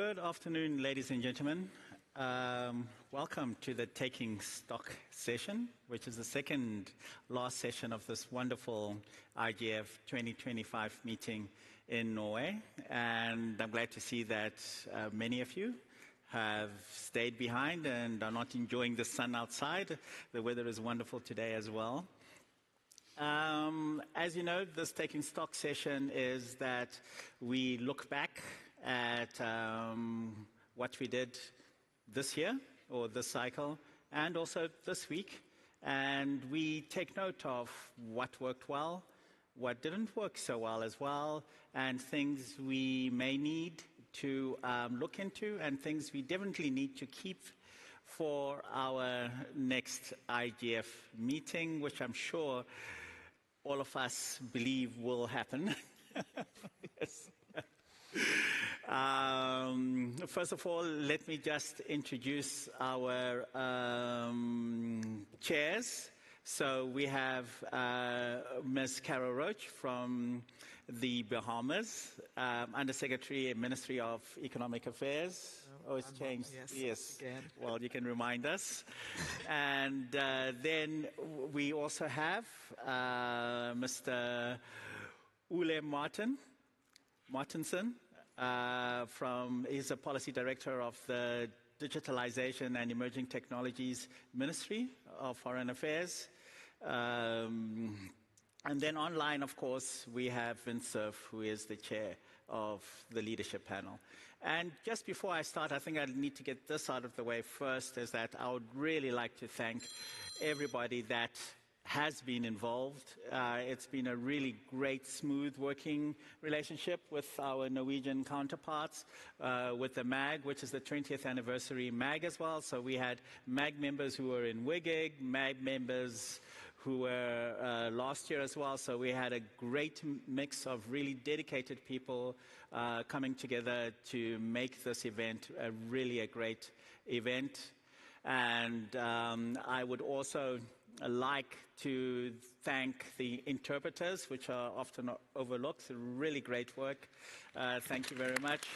Good afternoon, ladies and gentlemen. Welcome to the Taking Stock session, which is the second last session of this wonderful IGF 2025 meeting in Norway. And I'm glad to see that many of you have stayed behind and are not enjoying the sun outside. The weather is wonderful today as well. As you know, this Taking Stock session is that we look back at what we did this year or this cycle and also this week, and we take note of what worked well, what didn't work so well as well, and things we may need to look into and things we definitely need to keep for our next IGF meeting, which I'm sure all of us believe will happen. Yes. First of all, let me just introduce our chairs. So we have Ms. Carol Roach from the Bahamas, Undersecretary in Ministry of Economic Affairs. Oh, it's changed. Yes. Again. Well, you can remind us. And then we also have Mr. Ole Martinsen. He's a Policy Director of the Digitalization and Emerging Technologies Ministry of Foreign Affairs. And then online, of course, we have Vince Cerf, who is the chair of the leadership panel. And just before I start, I think I need to get this out of the way first, is that I would really like to thank everybody that has been involved. It's been a really great, smooth working relationship with our Norwegian counterparts, with the MAG, which is the 20th anniversary MAG as well. So we had MAG members who were in WIGIG, MAG members who were last year as well. So we had a great mix of really dedicated people coming together to make this event really a great event. And I would also like to thank the interpreters, which are often overlooked. Really great work. Thank you very much.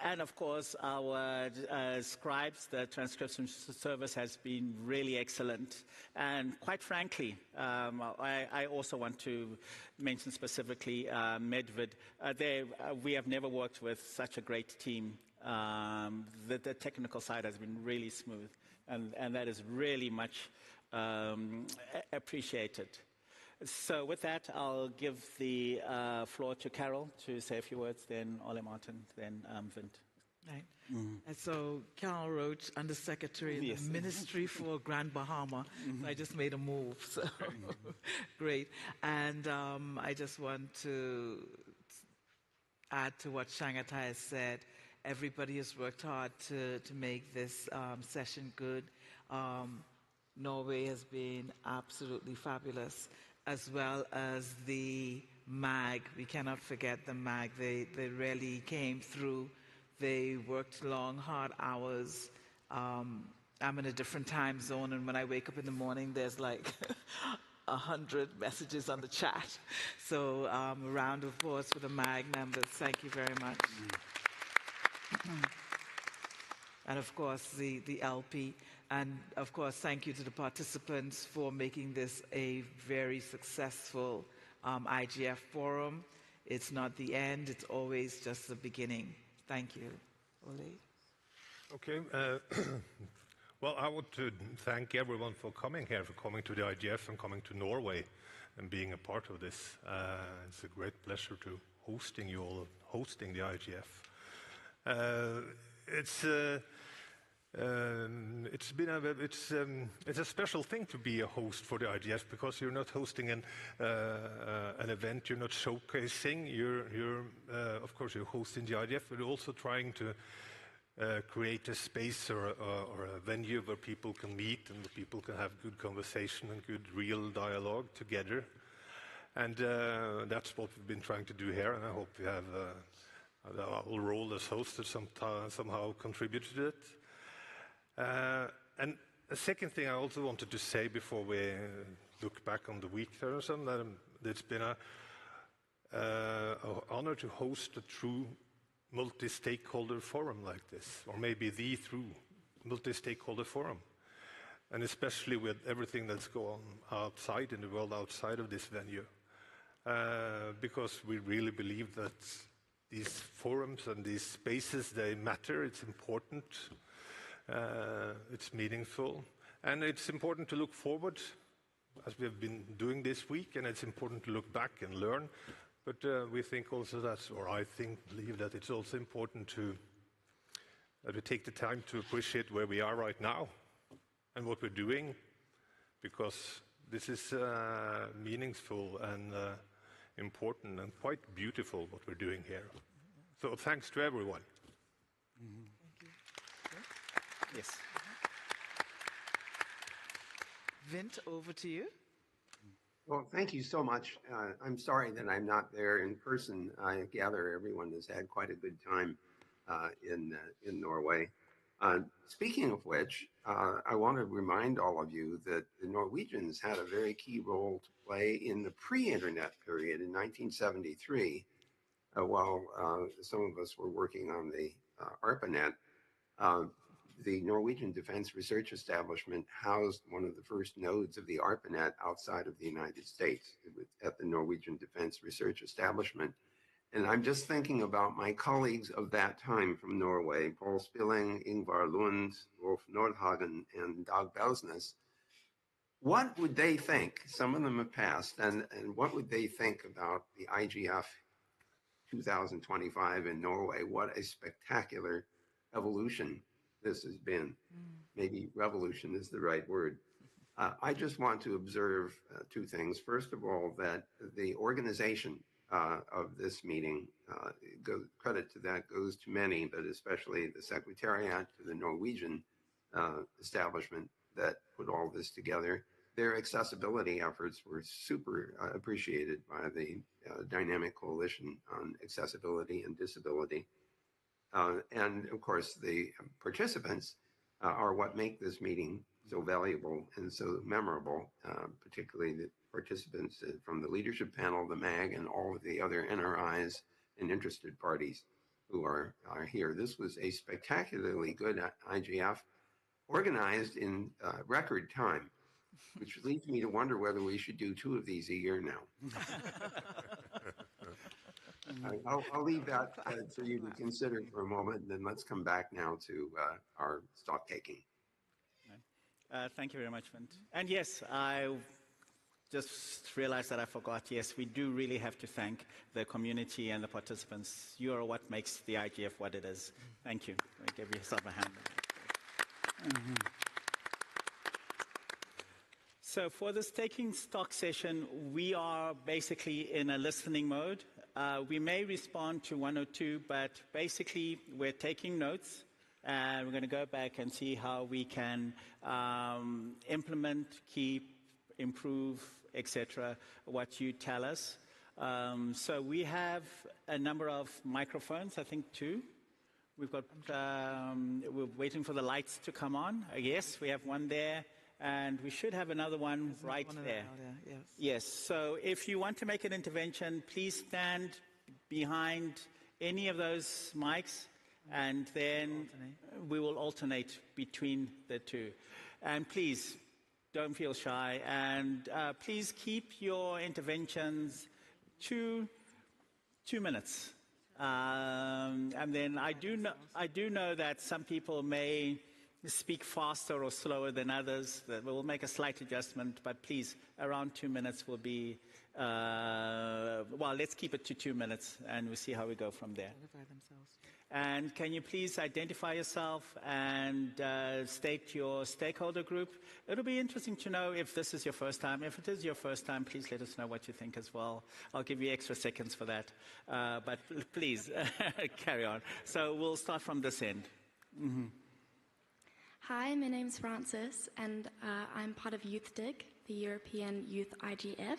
And of course, our scribes, the transcription service has been really excellent. And quite frankly, I also want to mention specifically Medved. We have never worked with such a great team. The technical side has been really smooth, and that is really much appreciated. So with that, I'll give the floor to Carol to say a few words, then Ole Martin, then Vint. Right. And so Carol Roach, Undersecretary in the Ministry for Grand Bahama. So I just made a move. So great. And I just want to add to what Shangatai has said. Everybody has worked hard to make this session good. Norway has been absolutely fabulous, as well as the MAG. We cannot forget the MAG. They really came through. They worked long, hard hours. I'm in a different time zone, and when I wake up in the morning, there's like 100 messages on the chat. So a round of applause for the MAG members. Thank you very much. And of course, the LP. And of course, thank you to the participants for making this a very successful IGF forum. It's not the end, it's always just the beginning. Thank you. Ole? Okay. Well, I want to thank everyone for coming here, for coming to the IGF and coming to Norway and being a part of this. It's a great pleasure to hosting you all, hosting the IGF. It's a special thing to be a host for the IGF, because you're not hosting an event, you're not showcasing. Of course, you're hosting the IGF, but you're also trying to create a space or a venue where people can meet and people can have good conversation and good real dialogue together. And that's what we've been trying to do here, and I hope we have. Our role as host has somehow contributed to it. And a second thing I also wanted to say before we look back on the week, it's been an honor to host a true multi-stakeholder forum like this, or maybe the true multi-stakeholder forum, and especially with everything that's going on outside in the world, outside of this venue, because we really believe that these forums and these spaces, they matter, it's important, it's meaningful, and it's important to look forward, as we have been doing this week, and it's important to look back and learn. But we think also believe that it's also important that we take the time to appreciate where we are right now and what we're doing, because this is meaningful and important and quite beautiful what we're doing here. So thanks to everyone. Thank you. Yes. Vint, over to you. Well, thank you so much. I'm sorry that I'm not there in person. I gather everyone has had quite a good time in Norway. Speaking of which, I want to remind all of you that the Norwegians had a very key role to play in the pre-internet period in 1973, while some of us were working on the ARPANET. The Norwegian Defense Research Establishment housed one of the first nodes of the ARPANET outside of the United States. It was at the Norwegian Defense Research Establishment. And I'm just thinking about my colleagues of that time from Norway, Paul Spilling, Ingvar Lund, Rolf Nordhagen, and Dag Belsnes. What would they think? Some of them have passed. And what would they think about the IGF 2025 in Norway? What a spectacular evolution this has been. Maybe revolution is the right word. I just want to observe two things. First of all, that the organization of this meeting, credit to that goes to many, but especially the Secretariat, to the Norwegian establishment that put all this together. Their accessibility efforts were super appreciated by the Dynamic Coalition on Accessibility and Disability. And of course, the participants are what make this meeting so valuable and so memorable, particularly the participants from the leadership panel, the MAG, and all of the other NRIs and interested parties who are here. This was a spectacularly good IGF, organized in record time, which leads me to wonder whether we should do 2 of these a year now. I'll leave that for you to consider for a moment, and then let's come back now to our stock taking. Thank you very much, Vint. And yes, I just realized that I forgot. Yes, we do really have to thank the community and the participants. You are what makes the IGF what it is. Thank you. Give yourself a hand. So for this taking stock session, we are basically in a listening mode. We may respond to 1 or 2, but basically we're taking notes, and we're going to go back and see how we can implement, keep, improve, etc., what you tell us. So we have a number of microphones, I think 2. We've got, we're waiting for the lights to come on. Yes, we have one there. And we should have another one right there. Yes. Yes, so if you want to make an intervention, please stand behind any of those mics, and then we will alternate between the 2. And please, don't feel shy, and please keep your interventions to 2 minutes. And then I do know that some people may speak faster or slower than others. That will make a slight adjustment, but please, around 2 minutes will be, well, let's keep it to 2 minutes, and we'll see how we go from there. And can you please identify yourself and state your stakeholder group? It'll be interesting to know if this is your first time. If it is your first time, please let us know what you think as well. I'll give you extra seconds for that. But please, carry on. So we'll start from this end. Mm-hmm. Hi, my name's Frances, and I'm part of YouthDig, the European Youth IGF.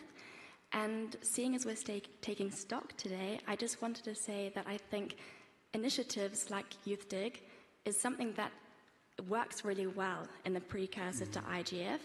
And seeing as we're taking stock today, I just wanted to say that I think initiatives like YouthDig is something that works really well in the precursor to IGF.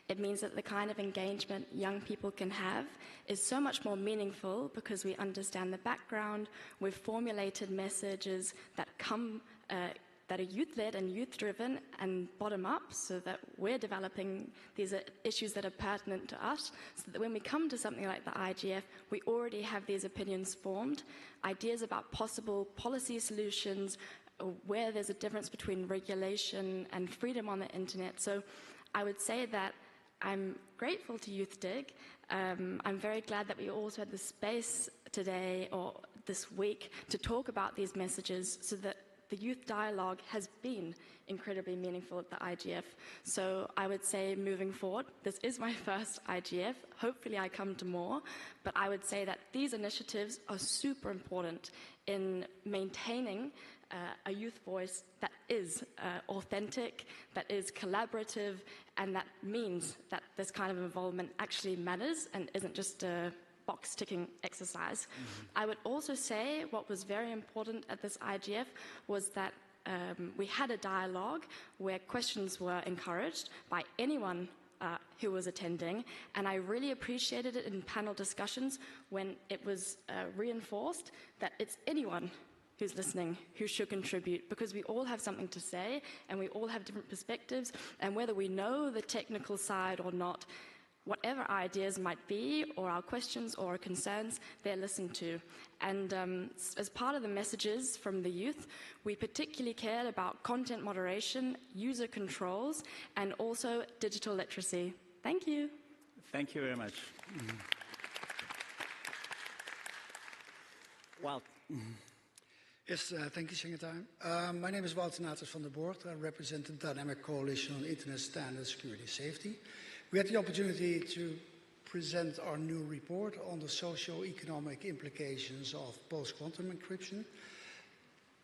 It means that the kind of engagement young people can have is so much more meaningful because we understand the background, we've formulated messages that come that are youth-led and youth-driven and bottom-up, so that we're developing these issues that are pertinent to us, so that when we come to something like the IGF, we already have these opinions formed, ideas about possible policy solutions, where there's a difference between regulation and freedom on the internet. So I would say that I'm grateful to YouthDig. I'm very glad that we also had the space today or this week to talk about these messages, so that the youth dialogue has been incredibly meaningful at the IGF. So I would say moving forward, this is my first IGF. Hopefully I come to more, but I would say that these initiatives are super important in maintaining a youth voice that is authentic, that is collaborative, and that means that this kind of involvement actually matters and isn't just a box-ticking exercise. I would also say what was very important at this IGF was that we had a dialogue where questions were encouraged by anyone who was attending, and I really appreciated it in panel discussions when it was reinforced that it's anyone who's listening who should contribute, because we all have something to say and we all have different perspectives, and whether we know the technical side or not, whatever our ideas might be, or our questions or our concerns, they're listened to. And as part of the messages from the youth, we particularly cared about content moderation, user controls, and also digital literacy. Thank you. Thank you very much. Well. Yes, thank you, Secretary. My name is Wouter Naters van der Borgt. I represent the Dynamic Coalition on Internet Standards, Security and Safety. We had the opportunity to present our new report on the socio-economic implications of post-quantum encryption.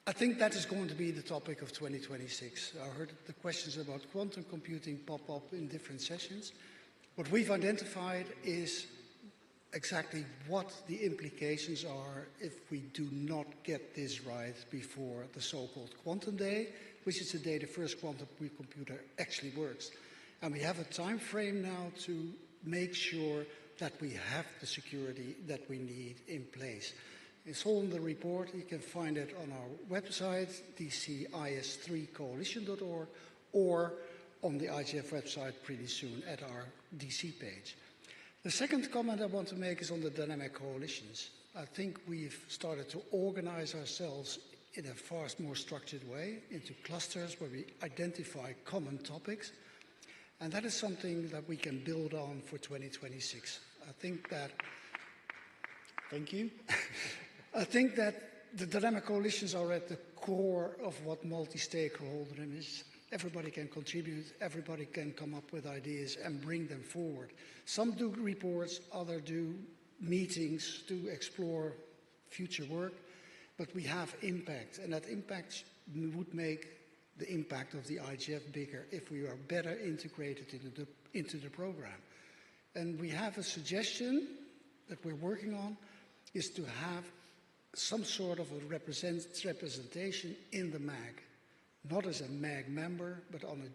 I think that is going to be the topic of 2026. I heard the questions about quantum computing pop up in different sessions. What we've identified is exactly what the implications are if we do not get this right before the so-called quantum day, which is the day the first quantum computer actually works. And we have a time frame now to make sure that we have the security that we need in place. It's all in the report. You can find it on our website, dcis3coalition.org, or on the IGF website pretty soon at our DC page. The second comment I want to make is on the dynamic coalitions. I think we've started to organize ourselves in a far more structured way into clusters where we identify common topics. And that is something that we can build on for 2026. I think that, thank you. I think that the dynamic coalitions are at the core of what multi-stakeholder is. Everybody can contribute, everybody can come up with ideas and bring them forward. Some do reports, others do meetings to explore future work, but we have impact, and that impact would make the impact of the IGF bigger if we are better integrated into the program. And we have a suggestion that we're working on, is to have some sort of a representation in the MAG, not as a MAG member, but on an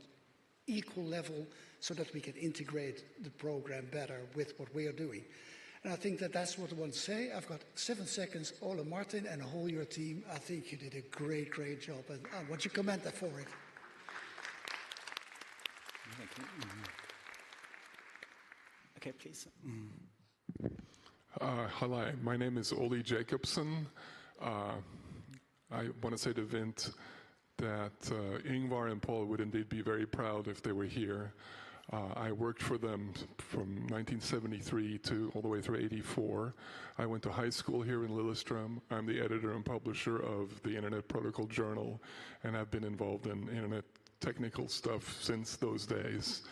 equal level, so that we can integrate the program better with what we are doing. And I think that that's what I want to say. I've got 7 seconds. Ole Martin and all your team, I think you did a great, great job. And I want you to comment for it. Okay, please. Hello, my name is Ole Jacobson. I want to say to Vint that Ingvar and Paul would indeed be very proud if they were here. I worked for them from 1973 to all the way through 84. I went to high school here in Lillestrøm. I'm the editor and publisher of the Internet Protocol Journal, and I've been involved in internet technical stuff since those days.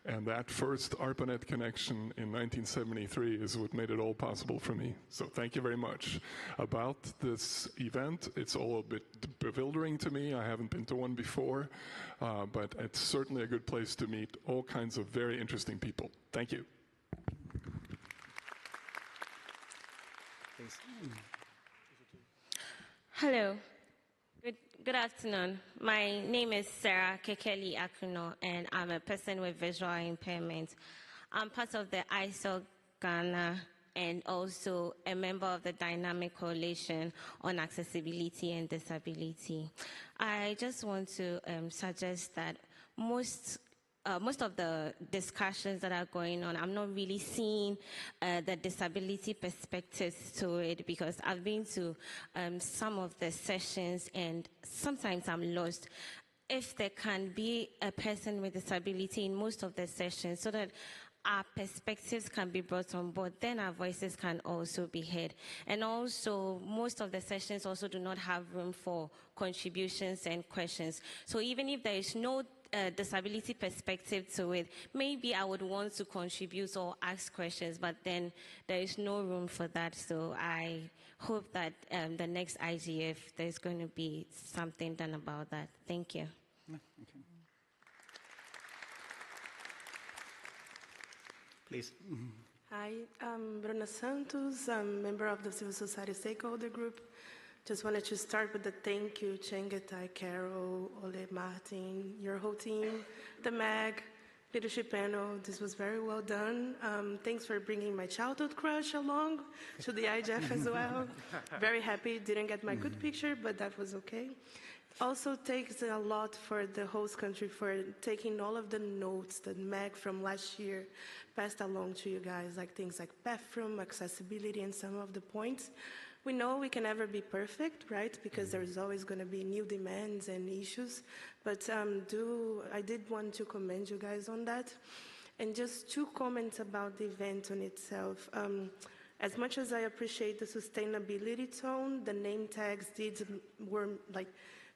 And that first ARPANET connection in 1973 is what made it all possible for me. So thank you very much. About this event, it's all a bit bewildering to me. I haven't been to one before, but it's certainly a good place to meet all kinds of very interesting people. Thank you. Please. Hello. Good afternoon. My name is Sarah Kekeli Akuno, and I'm a person with visual impairment. I'm part of the ISO Ghana and also a member of the Dynamic Coalition on Accessibility and Disability. I just want to suggest that most of the discussions that are going on, I'm not really seeing the disability perspectives to it, because I've been to some of the sessions and sometimes I'm lost. If there can be a person with disability in most of the sessions so that our perspectives can be brought on board, then our voices can also be heard. And also, most of the sessions also do not have room for contributions and questions. So even if there is no disability perspective to it, maybe I would want to contribute or ask questions, but then there is no room for that. So I hope that the next IGF, there's going to be something done about that. Thank you. Okay. Please. Hi, I'm Bruna Santos. I'm a member of the Civil Society Stakeholder Group. Just wanted to start with a thank you, Chengetai, Carol, Ole, Martin, your whole team, the MAG, leadership panel. This was very well done. Thanks for bringing my childhood crush along to the IGF as well. Very happy. Didn't get my good picture, but that was okay. Also takes a lot for the host country for taking all of the notes that Meg from last year passed along to you guys, like things like bathroom, accessibility, and some of the points. We know we can never be perfect, right? Because there's always going to be new demands and issues. But I did want to commend you guys on that. And just 2 comments about the event on itself. As much as I appreciate the sustainability tone, the name tags were like,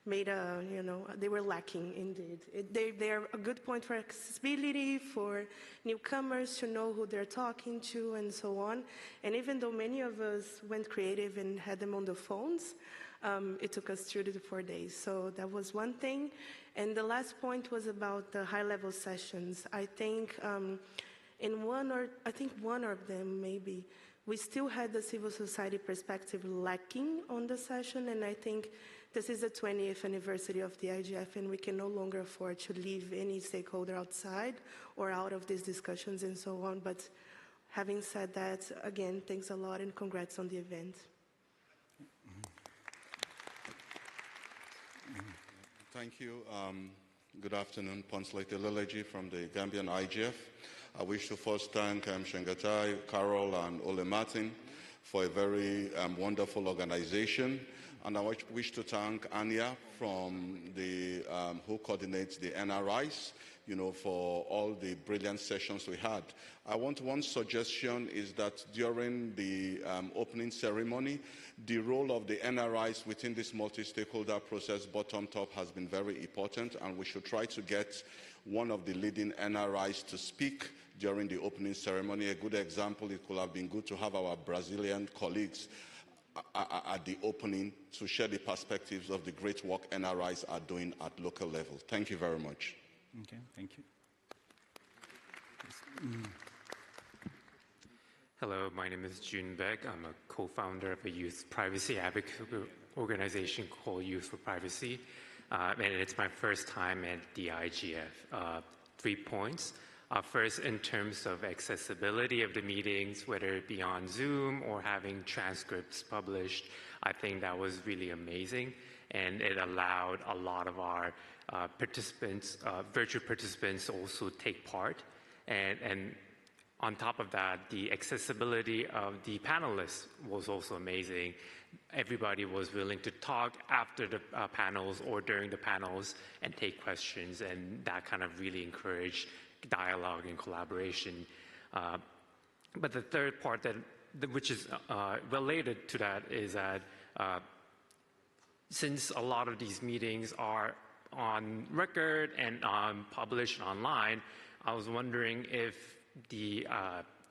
they were lacking indeed. They're a good point for accessibility, for newcomers to know who they're talking to and so on. And even though many of us went creative and had them on the phones, it took us 3 to 4 days. So that was one thing. And the last point was about the high-level sessions. I think in one of them maybe, we still had the civil society perspective lacking on the session, and I think this is the 20th anniversary of the IGF, and we can no longer afford to leave any stakeholder outside or out of these discussions and so on. But having said that, again, thanks a lot and congrats on the event. Thank you. Good afternoon. Ponslete Leleji from the Gambian IGF. I wish to first thank Shengatai, Carol, and Ole Martin for a very wonderful organization. And I wish to thank Anya from the who coordinates the NRIs, for all the brilliant sessions we had. One suggestion is that during the opening ceremony, the role of the NRIs within this multi-stakeholder process, bottom-top, has been very important, and we should try to get one of the leading NRIs to speak during the opening ceremony. A good example, it could have been good to have our Brazilian colleagues at the opening to share the perspectives of the great work NRIs are doing at local level. Thank you very much. Okay, thank you. Hello, my name is Jun Beck. I'm a co-founder of a youth privacy advocacy organization called Youth for Privacy. And it's my first time at the IGF. 3 points. First, in terms of accessibility of the meetings, whether it be on Zoom or having transcripts published, I think that was really amazing. And it allowed a lot of our participants, virtual participants, also take part. And on top of that, the accessibility of the panelists was also amazing. Everybody was willing to talk after the panels or during the panels and take questions, and that kind of really encouraged dialogue and collaboration. But the third part, which is related to that, is that since a lot of these meetings are on record and published online, I was wondering if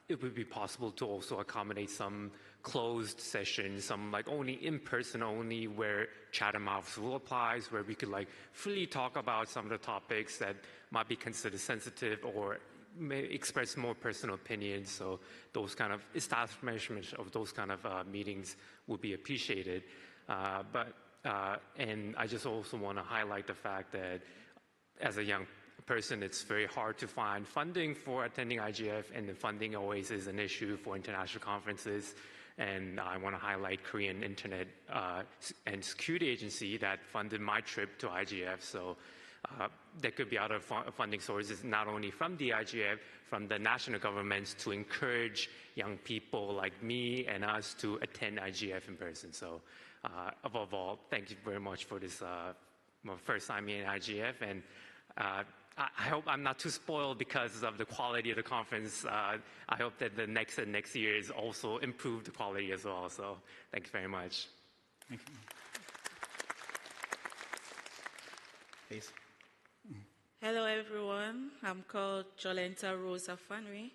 it would be possible to also accommodate some closed sessions, some only in-person only, where Chatham House rule applies, where we could freely talk about some of the topics that might be considered sensitive or may express more personal opinions. So those kind of establishment of those kind of meetings would be appreciated. But And I just also want to highlight the fact that as a young person, it's very hard to find funding for attending IGF, and the funding always is an issue for international conferences. And I want to highlight Korean Internet and Security Agency that funded my trip to IGF. So there could be other funding sources, not only from the IGF, from the national governments, to encourage young people like me and us to attend IGF in person. So above all, thank you very much for this my first time in IGF. And I hope I'm not too spoiled because of the quality of the conference. I hope that the next years also improve the quality as well. So thank you very much. Thank you. Please. Hello, everyone. I'm called Jolenta Rosa Fanui.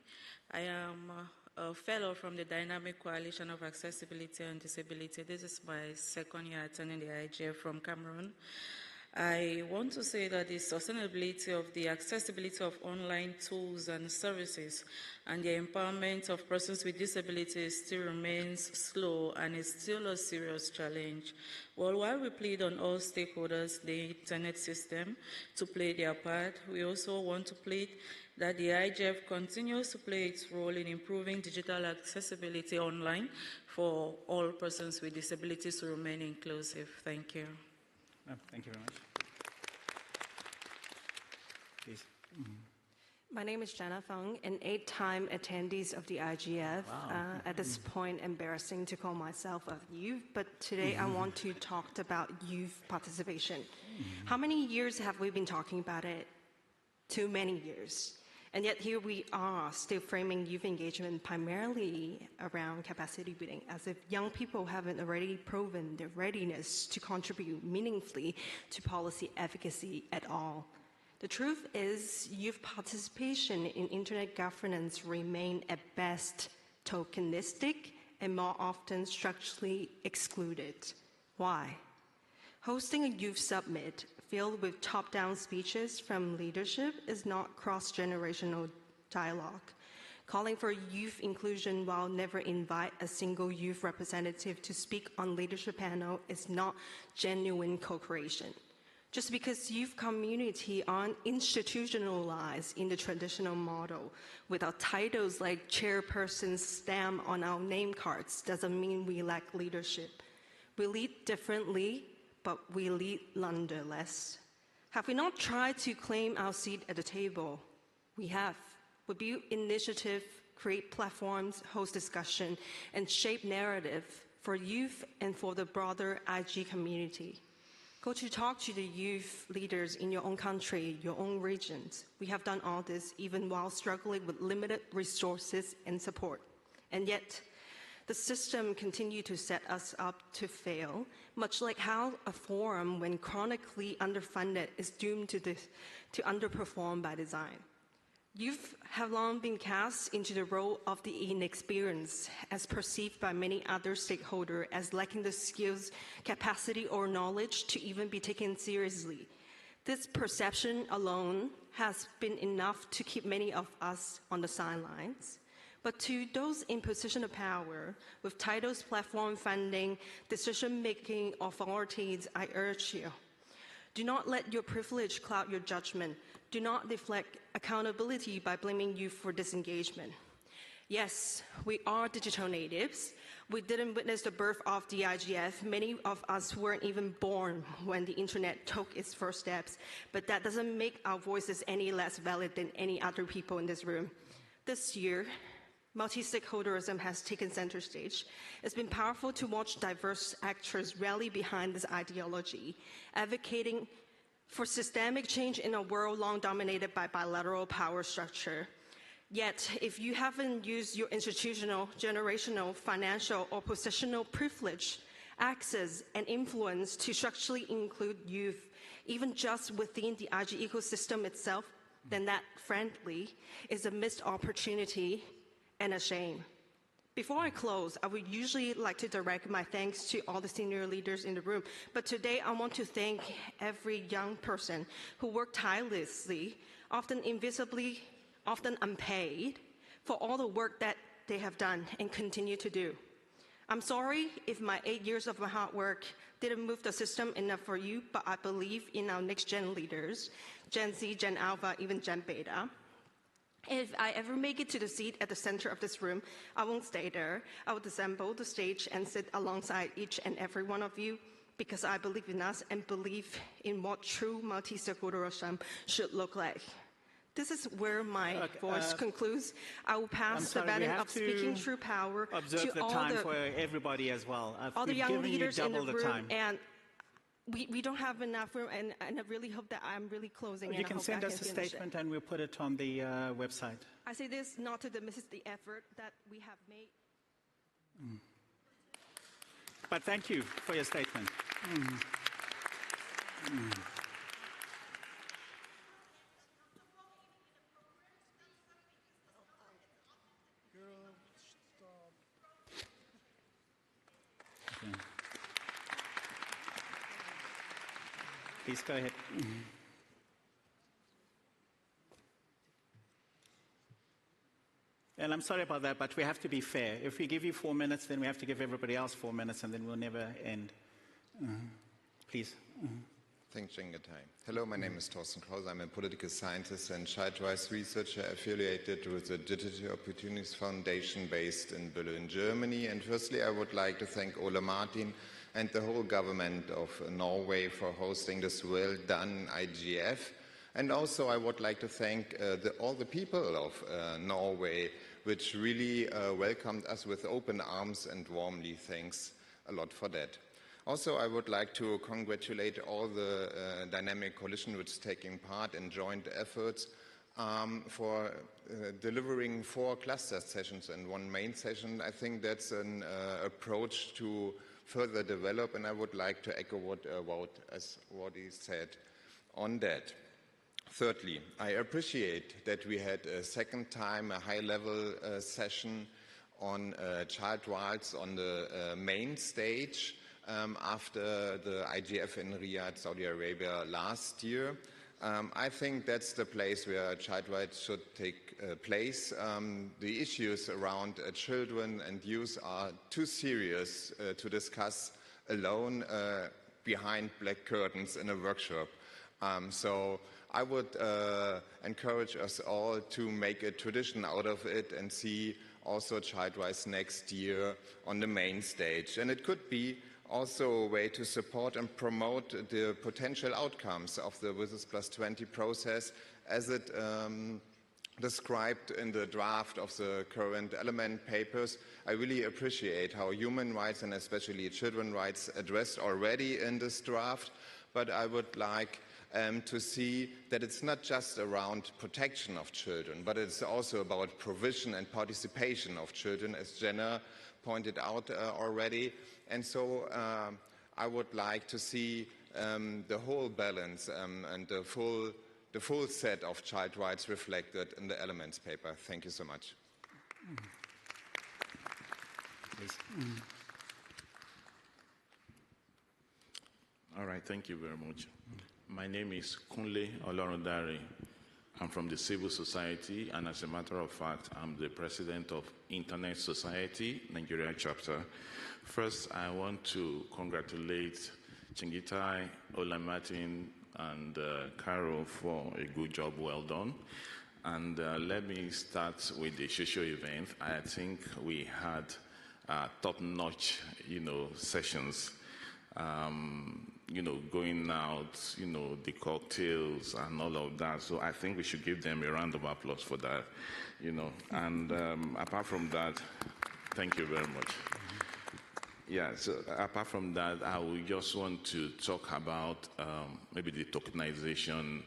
I am a fellow from the Dynamic Coalition of Accessibility and Disability. This is my second year attending the IGF from Cameroon. I want to say that the sustainability of the accessibility of online tools and services and the empowerment of persons with disabilities still remains slow and is still a serious challenge. Well, while we plead on all stakeholders, the internet system, to play their part, we also want to plead that the IGF continues to play its role in improving digital accessibility online for all persons with disabilities to remain inclusive. Thank you. Thank you very much. Please. My name is Jana Feng, an 8-time attendee of the IGF. Wow. At this point, embarrassing to call myself a youth, but today I want to talk about youth participation. How many years have we been talking about it? Too many years. And yet here we are, still framing youth engagement primarily around capacity building, as if young people haven't already proven their readiness to contribute meaningfully to policy advocacy at all. The truth is, youth participation in internet governance remain at best tokenistic and more often structurally excluded. Why? Hosting a youth summit filled with top-down speeches from leadership is not cross-generational dialogue. Calling for youth inclusion while never invite a single youth representative to speak on leadership panel is not genuine co-creation. Just because youth community aren't institutionalized in the traditional model without titles like chairperson stamp on our name cards doesn't mean we lack leadership. We lead differently, but we lead nonetheless. Have we not tried to claim our seat at the table? We have. We build initiative, create platforms, host discussion, and shape narrative for youth and for the broader IG community. Go to talk to the youth leaders in your own country, your own regions. We have done all this even while struggling with limited resources and support. And yet, the system continues to set us up to fail, much like how a forum, when chronically underfunded, is doomed to underperform by design. Youth have long been cast into the role of the inexperienced, as perceived by many other stakeholders as lacking the skills, capacity, or knowledge to even be taken seriously. This perception alone has been enough to keep many of us on the sidelines. But to those in position of power, with titles, platform funding, decision-making authorities, I urge you, do not let your privilege cloud your judgment. Do not deflect accountability by blaming youth for disengagement. Yes, we are digital natives. We didn't witness the birth of the IGF. Many of us weren't even born when the internet took its first steps, but that doesn't make our voices any less valid than any other people in this room. This year, multi-stakeholderism has taken center stage. It's been powerful to watch diverse actors rally behind this ideology, advocating for systemic change in a world long dominated by bilateral power structure. Yet, if you haven't used your institutional, generational, financial, or positional privilege, access, and influence to structurally include youth, even just within the IG ecosystem itself, then that, frankly, is a missed opportunity and a shame. Before I close, I would usually like to direct my thanks to all the senior leaders in the room, but today I want to thank every young person who worked tirelessly, often invisibly, often unpaid, for all the work that they have done and continue to do. I'm sorry if my 8 years of my hard work didn't move the system enough for you, but I believe in our next gen leaders, Gen Z, Gen Alpha, even Gen Beta. If I ever make it to the seat at the center of this room, I won't stay there. I will disassemble the stage and sit alongside each and every one of you, because I believe in us and believe in what true multi-stakeholderism should look like. This is where my voice concludes. I will pass the baton of speaking true power to all time for everybody as well. All the young leaders in the room, time. And we don't have enough room, and I really hope that I'm really closing. You can send us a statement, and we'll put it on the website. I say this not to dismiss the effort that we have made. But thank you for your statement. Please go ahead. And I'm sorry about that, but we have to be fair. If we give you 4 minutes, then we have to give everybody else 4 minutes, and then we'll never end. Please. Thanks, Chengetai. Hello, my name is Thorsten Krause. I'm a political scientist and child rights researcher affiliated with the Digital Opportunities Foundation based in Berlin, Germany. And firstly, I would like to thank Ole Martin and the whole government of Norway for hosting this well-done IGF. And also I would like to thank all the people of Norway, which really welcomed us with open arms and warmly. Thanks a lot for that. Also, I would like to congratulate all the dynamic coalition which is taking part in joint efforts for delivering 4 cluster sessions and 1 main session. I think that's an approach to further develop, and I would like to echo what he said on that. Thirdly, I appreciate that we had a second time a high-level session on child rights on the main stage after the IGF in Riyadh, Saudi Arabia last year. I think that's the place where child rights should take place. The issues around children and youth are too serious to discuss alone behind black curtains in a workshop. So I would encourage us all to make a tradition out of it and see also child rights next year on the main stage. And it could be also a way to support and promote the potential outcomes of the WSIS Plus 20 process as it described in the draft of the current element papers. I really appreciate how human rights and especially children's rights addressed already in this draft, but I would like to see that it's not just around protection of children, but it's also about provision and participation of children, as Jenna pointed out already. And so I would like to see the whole balance and the full set of child rights reflected in the elements paper. Thank you so much. All right, thank you very much. My name is Kunle Olorundare. I'm from the civil society, and as a matter of fact, I'm the president of Internet Society, Nigeria chapter. First, I want to congratulate Chengetai, Ole Martin, and Carol for a good job well done. And let me start with the social event. I think we had top-notch, sessions. Going out, the cocktails and all of that. So I think we should give them a round of applause for that, And apart from that, thank you very much. Yeah, so apart from that, I would just want to talk about maybe the tokenization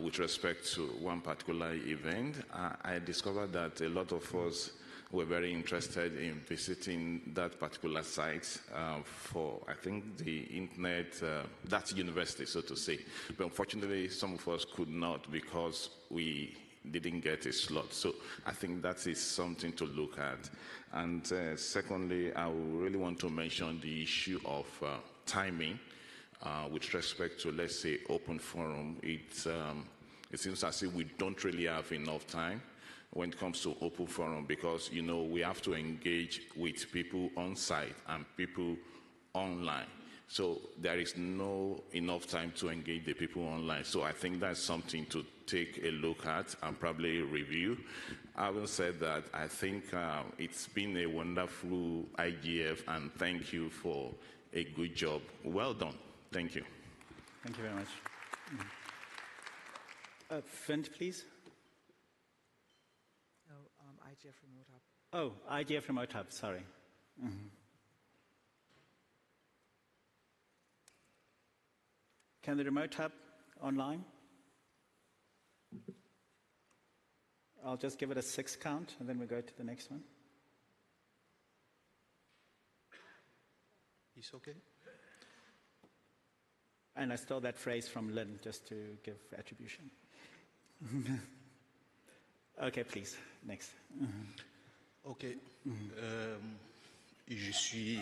with respect to one particular event. I discovered that a lot of us were very interested in visiting that particular site for, I think, the internet, that's university, so to say. But unfortunately, some of us could not because we didn't get a slot. So I think that is something to look at. And secondly, I really want to mention the issue of timing with respect to, let's say, open forum. It seems as if we don't really have enough time. when it comes to open forum, because, you know, we have to engage with people on site and people online. So there is no enough time to engage the people online. So I think that's something to take a look at and probably review. Having said that, I think it's been a wonderful IGF, and thank you for a good job. Well done. Thank you. Thank you very much. Vint, please. IGF Remote Hub. Oh, IGF Remote Hub, sorry. Can the Remote Hub online? I'll just give it a 6 count, and then we go to the next one. It's okay. And I stole that phrase from Lynn, just to give attribution. Okay, please, next. Okay. Je suis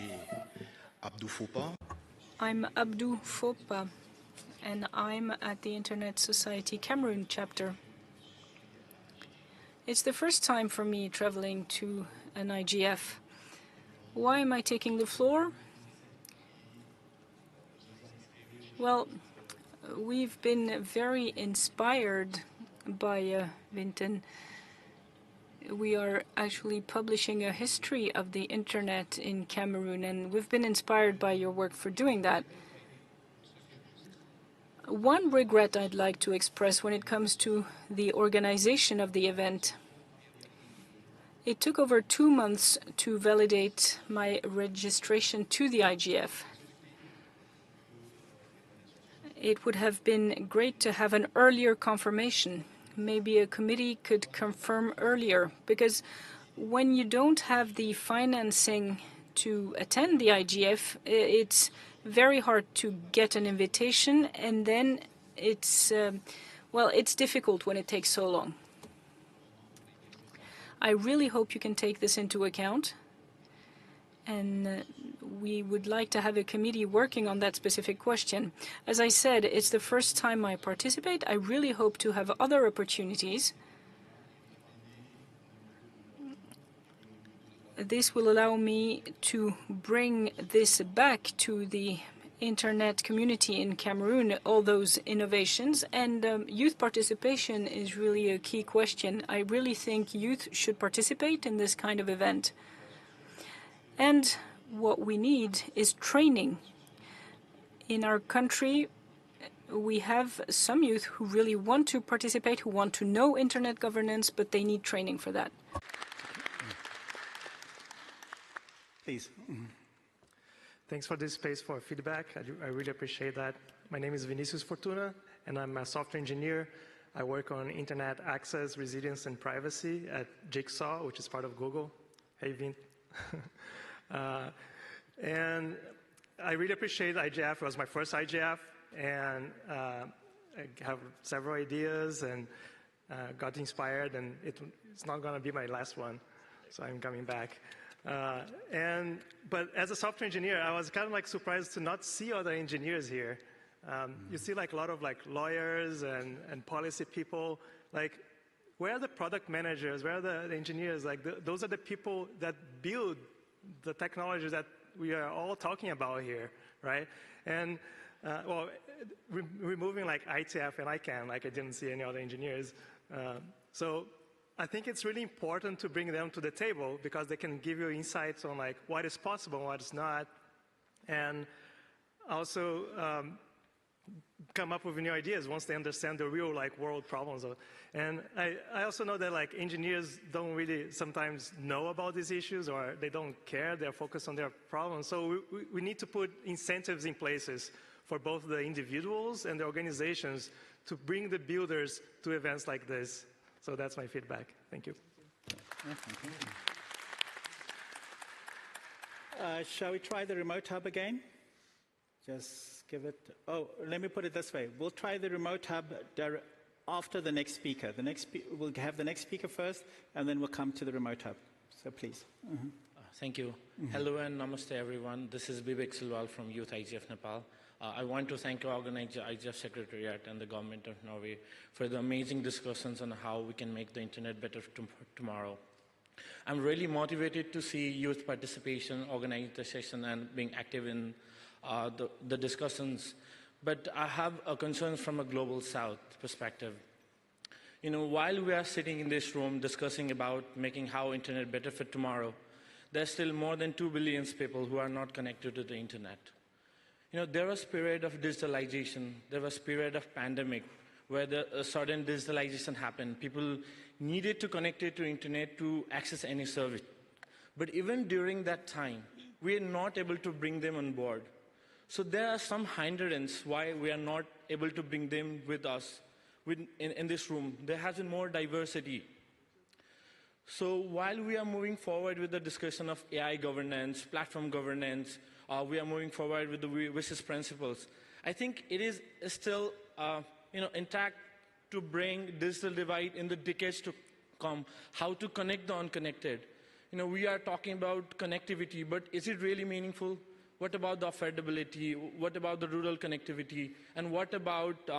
Abdou Fopa. I'm Abdou Fopa, and I'm at the Internet Society Cameroon chapter. It's the first time for me traveling to an IGF. Why am I taking the floor? Well, we've been very inspired by Vinton. We are actually publishing a history of the Internet in Cameroon, and we've been inspired by your work for doing that. One regret I'd like to express when it comes to the organization of the event. It took over 2 months to validate my registration to the IGF. It would have been great to have an earlier confirmation. Maybe a committee could confirm earlier, because when you don't have the financing to attend the IGF, it's very hard to get an invitation, and then it's difficult when it takes so long. I really hope you can take this into account, and we would like to have a committee working on that specific question. As I said, it's the first time I participate. I really hope to have other opportunities. This will allow me to bring this back to the Internet community in Cameroon, all those innovations, and youth participation is really a key question. I really think youth should participate in this kind of event. And what we need is training. In our country, we have some youth who really want to participate, who want to know Internet governance, but they need training for that. Please. Thanks for this space for feedback. I really appreciate that. My name is Vinicius Fortuna, and I'm a software engineer. I work on Internet access, resilience, and privacy at Jigsaw, which is part of Google. Hey, Vin. And I really appreciate IGF. It was my first IGF, and I have several ideas and got inspired, and it's not going to be my last one, so I'm coming back. But as a software engineer, I was kind of like surprised to not see other engineers here. You see like a lot of like lawyers and policy people. Like, where are the product managers? Where are the engineers? Like, those are the people that build the technology that we are all talking about here, right? And removing like ITF and ICANN, like I didn't see any other engineers. So I think it's really important to bring them to the table, because they can give you insights on like what is possible and what is not, and also come up with new ideas once they understand the real like world problems. And I also know that like engineers don't really sometimes know about these issues, or they don't care. They're focused on their problems. So we need to put incentives in places for both the individuals and the organizations to bring the builders to events like this. So that's my feedback. Thank you. Shall we try the Remote Hub again? Just give it... Oh, let me put it this way. We'll try the Remote Hub after the next speaker. We'll have the next speaker first, and then we'll come to the Remote Hub. So please. Thank you. Hello and namaste, everyone. This is Vivek Silwal from Youth IGF Nepal. I want to thank our organizer, IGF Secretariat, and the government of Norway for the amazing discussions on how we can make the internet better tomorrow. I'm really motivated to see youth participation, organize the session, and being active in the discussions. But I have a concern from a global South perspective. You know, while we are sitting in this room discussing about making how internet better for tomorrow, there's still more than 2 billion people who are not connected to the internet. You know, there was a period of digitalization, there was a period of pandemic where a sudden digitalization happened. People needed to connect it to internet to access any service. But even during that time, we are not able to bring them on board. So there are some hindrances why we are not able to bring them with us in this room. There has been more diversity. So while we are moving forward with the discussion of AI governance, platform governance, we are moving forward with the WSIS principles, I think it is still intact to bring digital divide in the decades to come, how to connect the unconnected. You know, we are talking about connectivity, but is it really meaningful? What about the affordability? What about the rural connectivity? And what about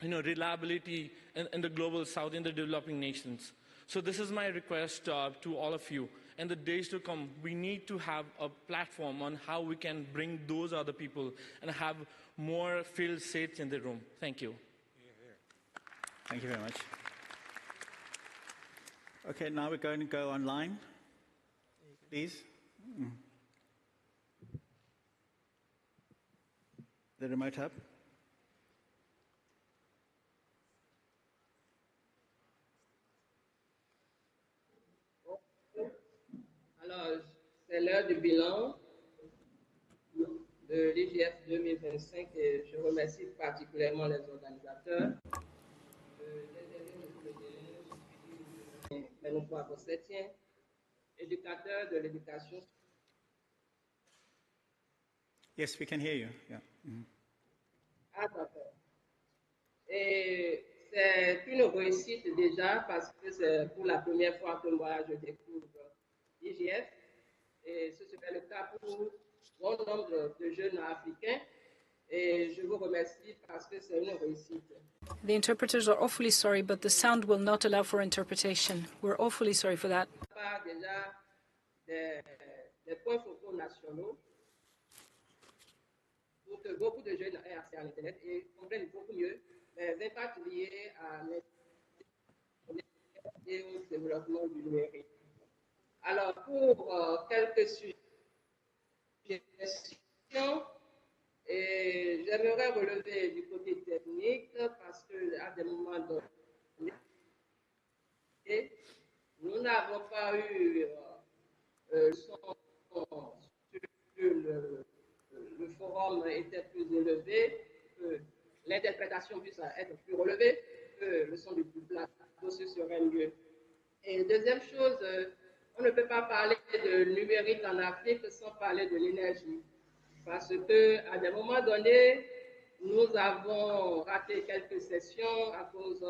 reliability in the global South, in the developing nations? So this is my request to all of you. In the days to come, we need to have a platform on how we can bring those other people and have more field seats in the room. Thank you. Thank you very much. Okay, now we're going to go online. Please. The remote hub. Alors, c'est l'heure du bilan de l'IGF 2025 et je remercie particulièrement les organisateurs. Éducateur de l'éducation. Yes, we can hear you. Yeah. Ah, d'accord. Et c'est une réussite déjà parce que c'est pour la première fois que moi je découvre l'IGF. Et ce serait le cas pour bon nombre de jeunes africains. Et je vous remercie parce que c'est une réussite. The interpreters are awfully sorry, but the sound will not allow for interpretation. We're awfully sorry for that. Déjà des points focaux nationaux pour que beaucoup de jeunes aient accès à l'Internet et comprennent beaucoup mieux les impacts liés à l'Internet et au développement du numérique. Alors, pour quelques suggestions, et j'aimerais relever du côté technique parce qu'à des moments donnés, nous n'avons pas eu le son sur le forum était plus élevé, que l'interprétation puisse être plus relevée, que le son du plateau serait mieux. Et deuxième chose, on ne peut pas parler de numérique en Afrique sans parler de l'énergie. Parce qu'à des moments donnés, nous avons raté quelques sessions à cause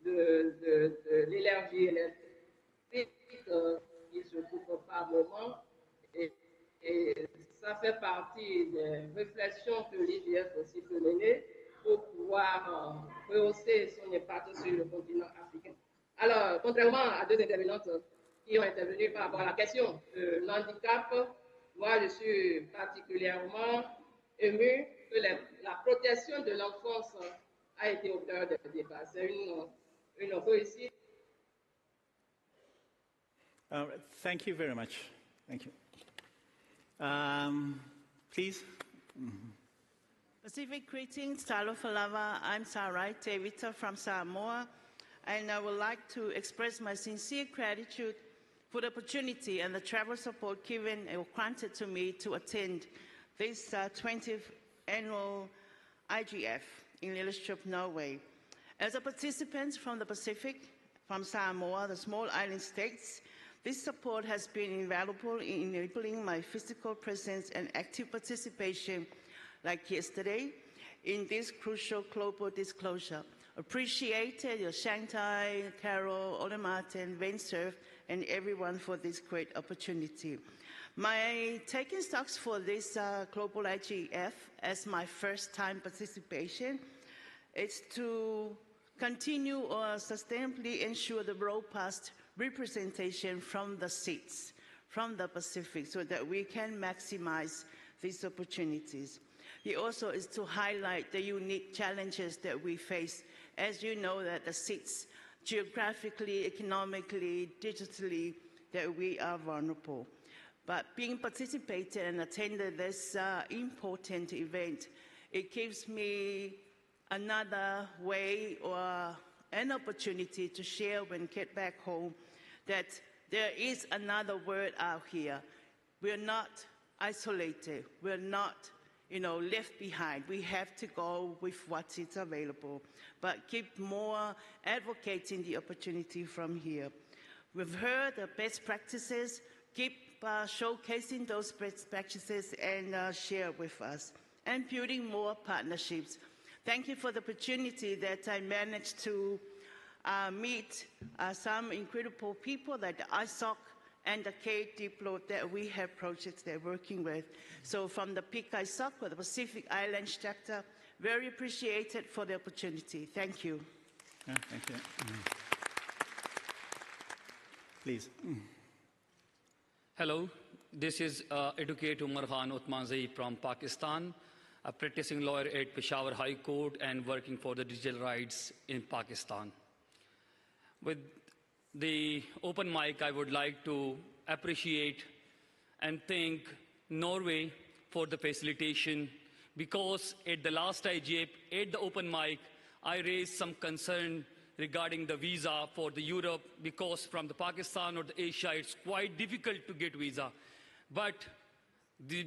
de l'énergie électrique qui se coupe par moment. Et ça fait partie des réflexions que l'IGF aussi peut mener pour pouvoir rehausser son impact sur le continent africain. Alors, contrairement à deux intervenantes qui ont intervenu par rapport à la question de l'handicap, moi, je suis particulièrement émue que la protection de l'enfance a été au cœur du débat. C'est une réussite. Thank you very much. Thank you. Please. Pacific greetings, Talofalava. I'm Sarai Tevita from Samoa, and I would like to express my sincere gratitude for the opportunity and the travel support given or granted to me to attend this 20th annual IGF in Lillestrup, Norway. As a participant from the Pacific, from Samoa, the small island states, this support has been invaluable in enabling my physical presence and active participation, like yesterday, in this crucial global disclosure. Appreciated your Shanghai, Carol, Ole Martin, Vensurf, and everyone for this great opportunity. My taking stocks for this global IGF as my first time participation is to continue or sustainably ensure the robust representation from the seats, from the Pacific, so that we can maximize these opportunities. It also is to highlight the unique challenges that we face. As you know, that the seats, geographically, economically, digitally, that we are vulnerable. But being participated and attended this important event, it gives me another way or an opportunity to share when I get back home that there is another world out here. We're not isolated. We're not, left behind. We have to go with what is available, but keep more advocating the opportunity from here. We've heard the best practices. Keep showcasing those best practices and share with us, and building more partnerships. Thank you for the opportunity that I managed to meet some incredible people like the ISOC and the K-Diplo that we have projects they're working with. So from the PIC ISOC or the Pacific Islands chapter, very appreciated for the opportunity. Thank you. Yeah, thank you. Please. Hello, this is Advocate Umar Khan Utmanzai from Pakistan, a practicing lawyer at Peshawar High Court and working for the digital rights in Pakistan. With the open mic, I would like to appreciate and thank Norway for the facilitation, because at the last IGF, at the open mic, I raised some concern regarding the visa for the Europe, because from the Pakistan or the Asia, it's quite difficult to get visa. But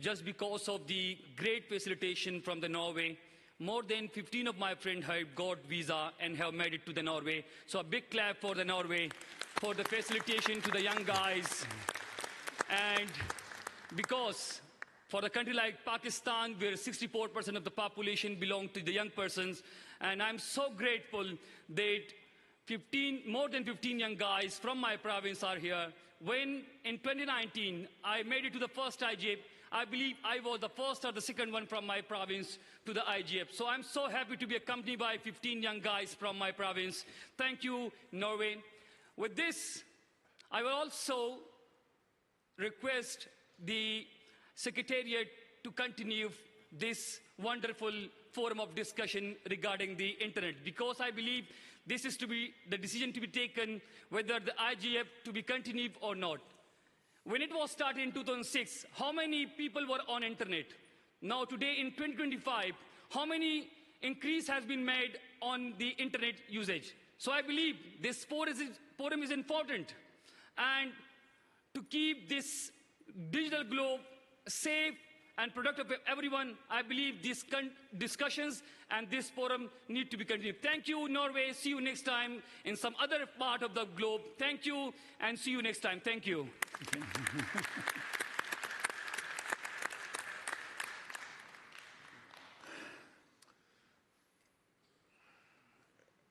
just because of the great facilitation from the Norway, more than 15 of my friends have got visa and have made it to the Norway. So a big clap for the Norway for the facilitation to the young guys. And because for a country like Pakistan, where 64% of the population belong to the young persons, and I'm so grateful that more than 15 young guys from my province are here. When in 2019, I made it to the first IGF, I believe I was the first or the second one from my province to the IGF. So I'm so happy to be accompanied by 15 young guys from my province. Thank you, Norway. With this, I will also request the Secretariat to continue this wonderful forum of discussion regarding the internet, because I believe this is to be the decision to be taken whether the IGF to be continued or not. When it was started in 2006, how many people were on internet? Now today in 2025, how many increase has been made on the internet usage? So I believe this forum is important. And to keep this digital globe safe and productive for everyone, I believe these discussions and this forum need to be continued. Thank you, Norway. See you next time in some other part of the globe. Thank you, and see you next time. Thank you.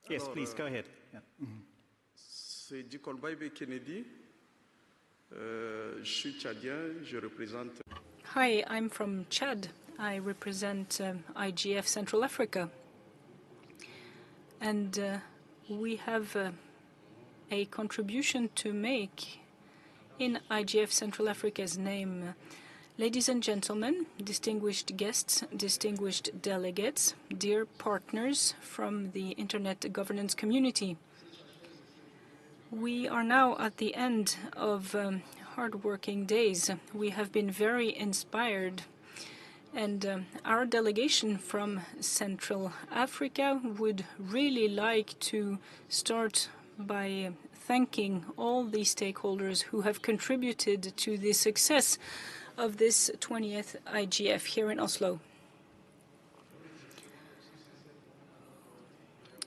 Yes, please, go ahead. Yeah. C'est Dikolbaïbe Kennedy. Je suis tchadien, je représente... Hi, I'm from Chad. I represent IGF Central Africa. And we have a contribution to make in IGF Central Africa's name. Ladies and gentlemen, distinguished guests, distinguished delegates, dear partners from the Internet governance community. We are now at the end of hard-working days. We have been very inspired, and our delegation from Central Africa would really like to start by thanking all the stakeholders who have contributed to the success of this 20th IGF here in Oslo.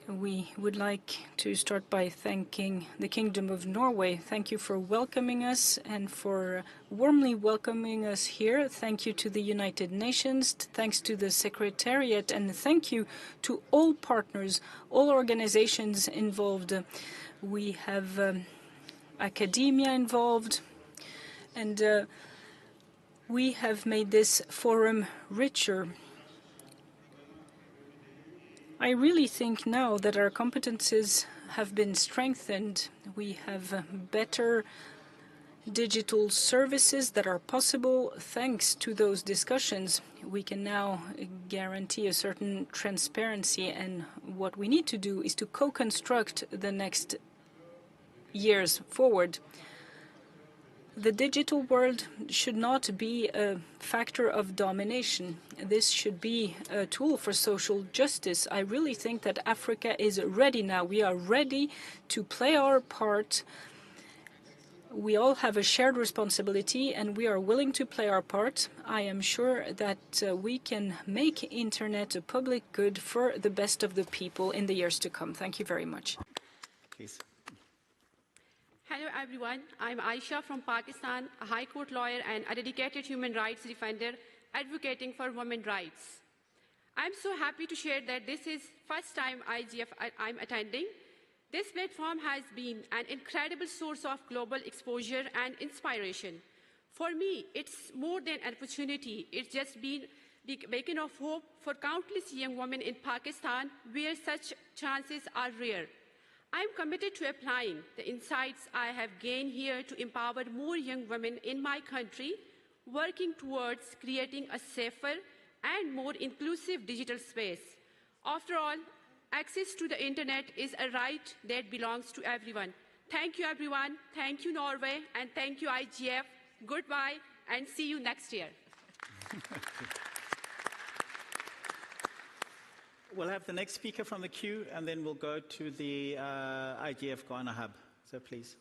We would like to start by thanking the Kingdom of Norway. Thank you for welcoming us and for warmly welcoming us here. Thank you to the United Nations, thanks to the Secretariat, and thank you to all partners, all organizations involved. We have academia involved, and We have made this forum richer. I really think now that our competences have been strengthened. We have better digital services that are possible thanks to those discussions. We can now guarantee a certain transparency, and what we need to do is to co-construct the next years forward. The digital world should not be a factor of domination. This should be a tool for social justice. I really think that Africa is ready now. We are ready to play our part. We all have a shared responsibility, and we are willing to play our part. I am sure that we can make internet a public good for the best of the people in the years to come. Thank you very much. Please. Hello everyone, I'm Aisha from Pakistan, a High Court lawyer and a dedicated human rights defender advocating for women's rights. I'm so happy to share that this is first time IGF I'm attending. This platform has been an incredible source of global exposure and inspiration. For me, it's more than an opportunity. It's just been the beacon of hope for countless young women in Pakistan where such chances are rare. I'm committed to applying the insights I have gained here to empower more young women in my country, working towards creating a safer and more inclusive digital space. After all, access to the internet is a right that belongs to everyone. Thank you, everyone. Thank you, Norway. And thank you, IGF. Goodbye, and see you next year. We'll have the next speaker from the queue, and then we'll go to the IGF Ghana Hub. So please.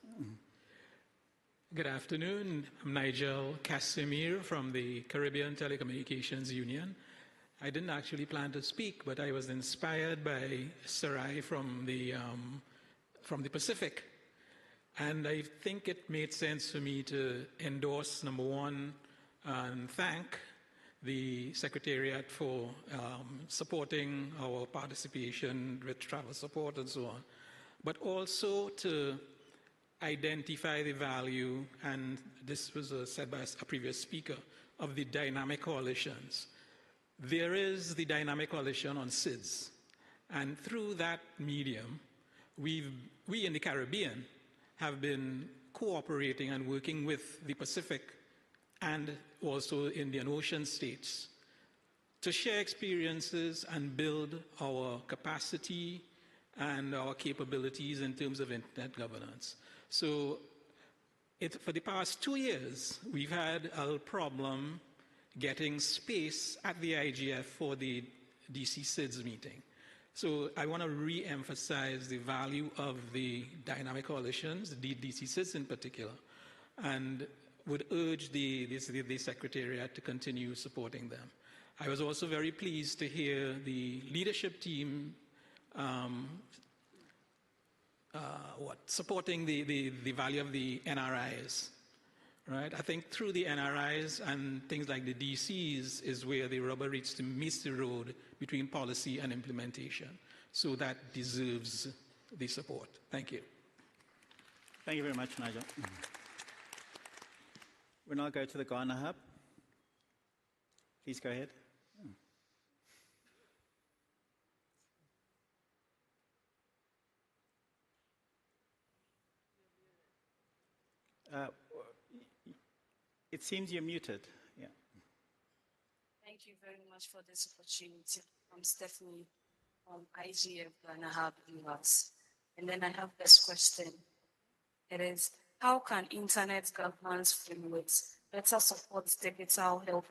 Good afternoon. I'm Nigel Casimir from the Caribbean Telecommunications Union. I didn't actually plan to speak, but I was inspired by Sarai from the Pacific. And I think it made sense for me to endorse, number one, and thank the Secretariat for supporting our participation with travel support and so on, but also to identify the value, and this was said by a previous speaker, of the dynamic coalitions. There is the dynamic coalition on SIDS, and through that medium, we in the Caribbean have been cooperating and working with the Pacific and also Indian Ocean states to share experiences and build our capacity and our capabilities in terms of internet governance. So for the past 2 years, we've had a problem getting space at the IGF for the DC SIDS meeting. So I want to re-emphasize the value of the dynamic coalitions, the DC SIDS in particular, and would urge the Secretariat to continue supporting them. I was also very pleased to hear the leadership team supporting the value of the NRIs. Right? I think through the NRIs and things like the DCs is where the rubber meets the road between policy and implementation. So that deserves the support. Thank you. Thank you very much, Nigel. We'll now go to the Ghana Hub. Please go ahead. It seems you're muted. Yeah. Thank you very much for this opportunity. I'm Stephanie from IGF Ghana Hub US. And then I have this question. It is, how can internet governance frameworks better support digital health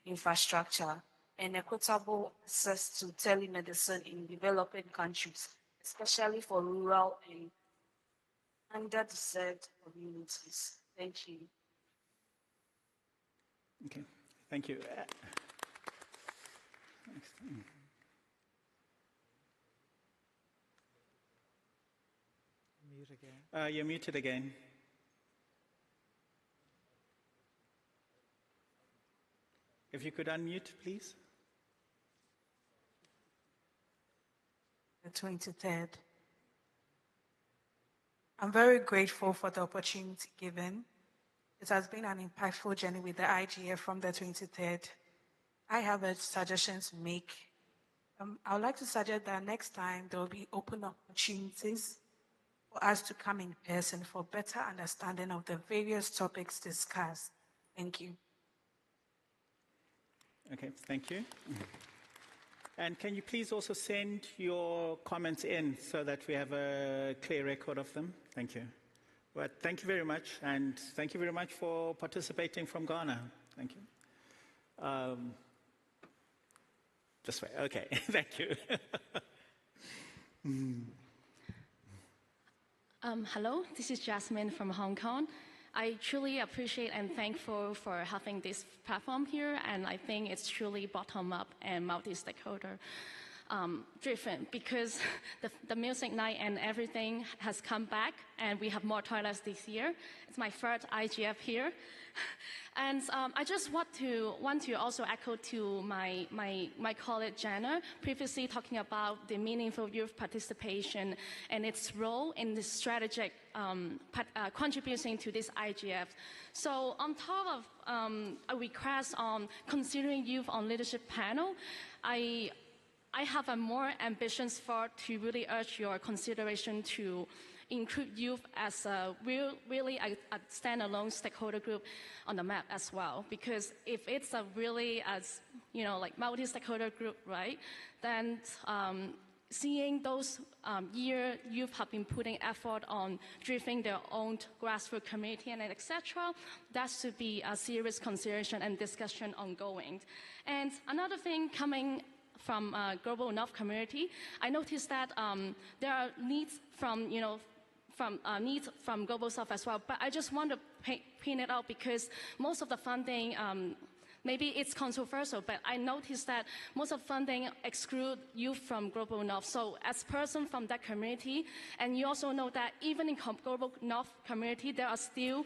infrastructure and equitable access to telemedicine in developing countries, especially for rural and underserved communities? Thank you. Okay, thank you. Mute again. You're muted again. If you could unmute, please. The 23rd. I'm very grateful for the opportunity given. It has been an impactful journey with the IGF from the 23rd. I have a suggestion to make. I would like to suggest that next time there will be open opportunities for us to come in person for better understanding of the various topics discussed. Thank you. Okay, thank you. And can you please also send your comments in so that we have a clear record of them? Thank you. Well, thank you very much, and thank you very much for participating from Ghana. Thank you. This way, okay, thank you. Hello, this is Jasmine from Hong Kong. I truly appreciate and thankful for having this platform here, and I think it's truly bottom-up and multi-stakeholder driven, because the music night and everything has come back, and we have more toilets this year. It's my third IGF here. And I just want to also echo to my colleague Jana, previously talking about the meaningful youth participation and its role in the strategic contributing to this IGF. So on top of a request on considering youth on leadership panel, I have a more ambitious thought to really urge your consideration to include youth as really a standalone stakeholder group on the map as well. Because if it's a really like multi-stakeholder group, right, then seeing those youth have been putting effort on driving their own grassroots community and etc., that should be a serious consideration and discussion ongoing. And another thing coming from Global North community, I noticed that there are needs from needs from Global South as well. But I just want to pin it out because most of the funding, maybe it's controversial, but I noticed that most of funding exclude youth from Global North. So as a person from that community, and you also know that even in Global North community, there are still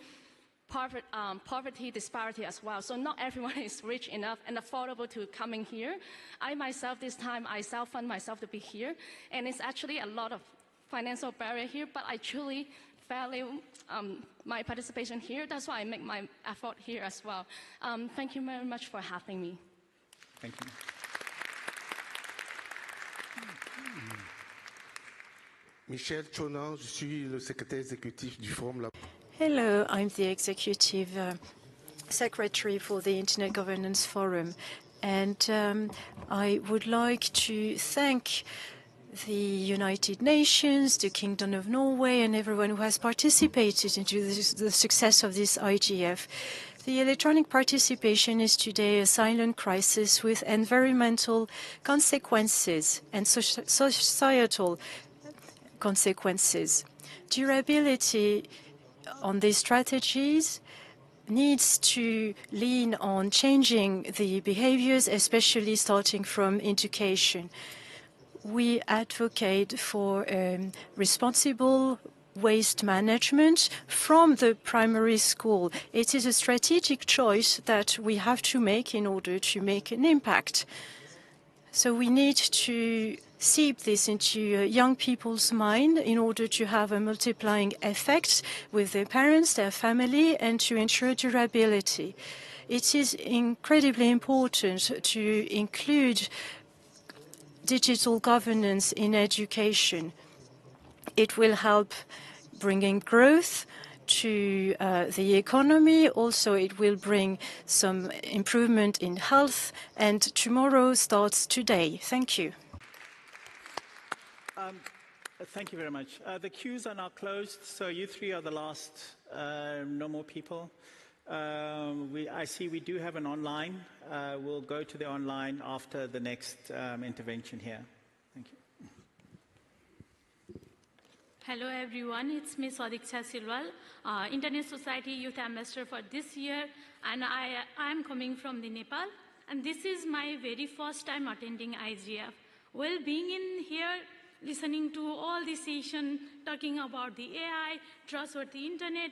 poverty disparity as well. So not everyone is rich enough and affordable to coming here. I myself, this time, I self-fund myself to be here. And it's actually a lot of financial barrier here, but I truly value my participation here. That's why I make my effort here as well. Thank you very much for having me. Thank you. Michel Chonan, je suis le secrétaire exécutif du Forum. Hello, I'm the executive secretary for the Internet Governance Forum, and I would like to thank the United Nations, the Kingdom of Norway, and everyone who has participated into the success of this IGF. The electronic participation is today a silent crisis with environmental consequences and societal consequences. Durability on these strategies needs to lean on changing the behaviors, especially starting from education. We advocate for responsible waste management from the primary school. It is a strategic choice that we have to make in order to make an impact. So we need to seep this into young people's mind in order to have a multiplying effect with their parents, their family, and to ensure durability. It is incredibly important to include digital governance in education. It will help bringing growth to the economy. Also, it will bring some improvement in health, and tomorrow starts today. Thank you. Thank you very much. The queues are now closed, so you three are the last. No more people. I see we do have an online. We'll go to the online after the next intervention here. Thank you. Hello everyone, it's Ms. Adiksha Silwal, Internet Society Youth Ambassador for this year, and I am coming from the Nepal, and this is my very first time attending IGF. Well, being in here, listening to all the session, talking about the AI, trustworthy internet,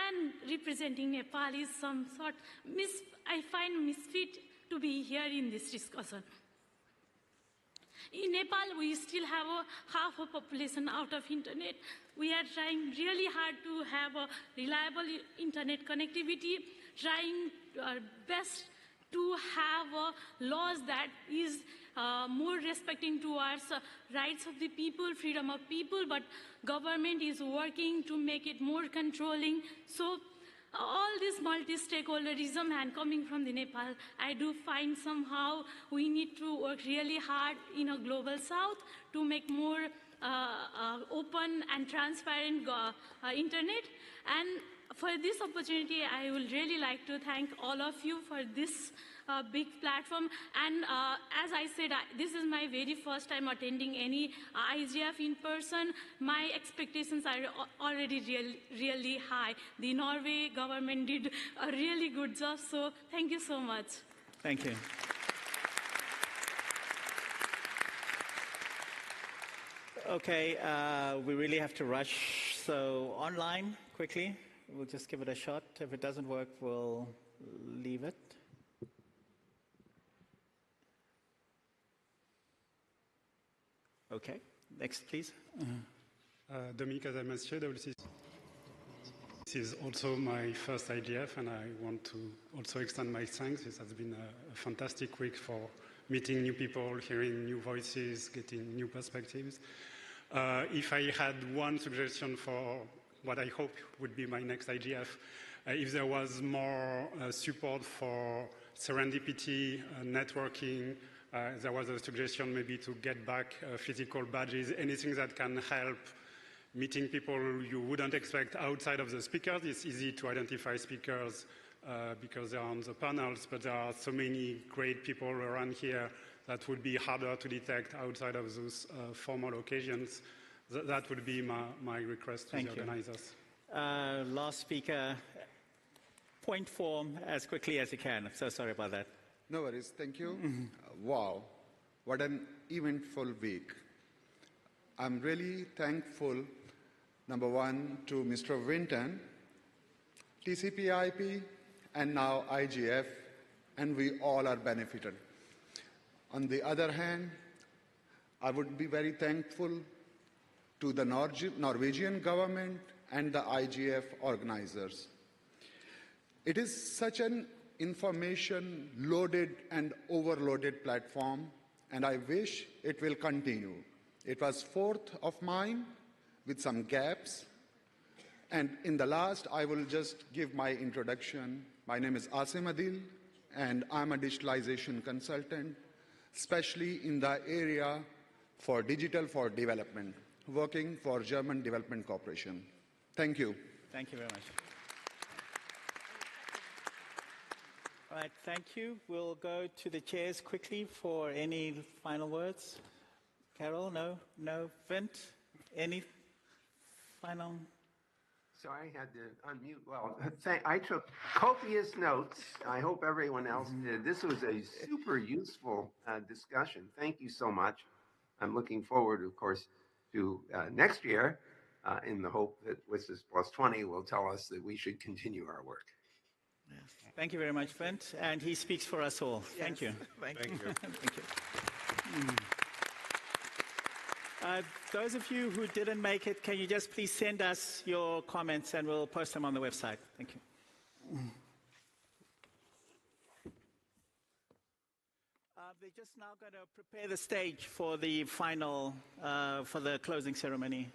and representing Nepal is some sort, I find misfit to be here in this discussion. In Nepal, we still have half a population out of internet, We are trying really hard to have a reliable internet connectivity, trying our best to have laws that is more respecting towards rights of the people, freedom of people, but government is working to make it more controlling. So all this multi-stakeholderism and coming from the Nepal, I do find somehow we need to work really hard in a global south to make more open and transparent internet. And for this opportunity, I would really like to thank all of you for this big platform. And as I said, this is my very first time attending any IGF in person. My expectations are already really high. The Norway government did a really good job, so thank you so much. Thank you. Okay, we really have to rush. So online, quickly, we'll just give it a shot. If it doesn't work, we'll leave it. Okay, next, please. Dominique Azamassieu, WCC. This is also my first IGF, and I want to also extend my thanks. This has been a fantastic week for meeting new people, hearing new voices, getting new perspectives. If I had one suggestion for what I hope would be my next IGF, if there was more support for serendipity, networking, there was a suggestion maybe to get back physical badges, anything that can help meeting people you wouldn't expect outside of the speakers. It's easy to identify speakers because they're on the panels, but there are so many great people around here that would be harder to detect outside of those formal occasions. That would be my request to the organizers. Last speaker, point form as quickly as you can. I'm so sorry about that. No worries, thank you. Wow, what an eventful week. I'm really thankful, number one, to Mr. Winton, TCP/IP, and now IGF, and we all are benefited. On the other hand, I would be very thankful to the Norwegian government and the IGF organizers. It is such an information-loaded and overloaded platform, and I wish it will continue. It was fourth of mine with some gaps. And in the last, I will just give my introduction. My name is Asim Adil, and I'm a digitalization consultant, especially in the area for digital for development, working for German Development Corporation. Thank you. Thank you very much. All right, thank you. We'll go to the chairs quickly for any final words. Carol, no? No? Vint, any final? So I had to unmute. Well, I took copious notes. I hope everyone else did. This was a super useful discussion. Thank you so much. I'm looking forward, of course, to next year in the hope that WSIS Plus 20 will tell us that we should continue our work. Yes. Thank you very much, Vint. And he speaks for us all. Yes. Thank you. Thank you. Thank you. Those of you who didn't make it, can you just please send us your comments and we'll post them on the website. Thank you. They're just now going to prepare the stage for the final, for the closing ceremony.